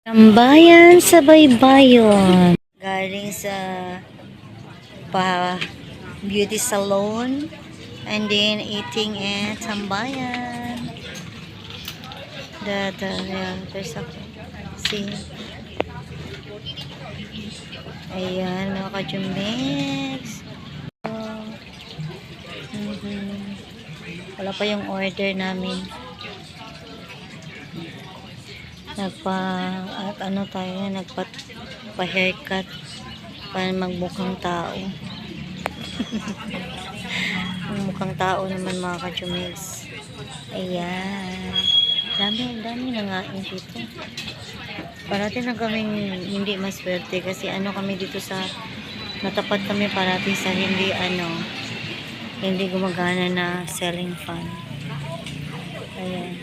Tambayan sa baybayon. Galing sa beauty salon and then eating at tambayan. Yeah, there's a see. Ayan, mga ka-Jumex. Oh, Wala pa yung order namin. Nagpa-haircut para magmukhang tao. Mukhang tao naman mga ka-Jumex. Ayan. Dami nangain dito. Parati na kaming hindi maswerte kasi kami dito sa natapat kami parati sa hindi gumagana na selling fan. Ayan.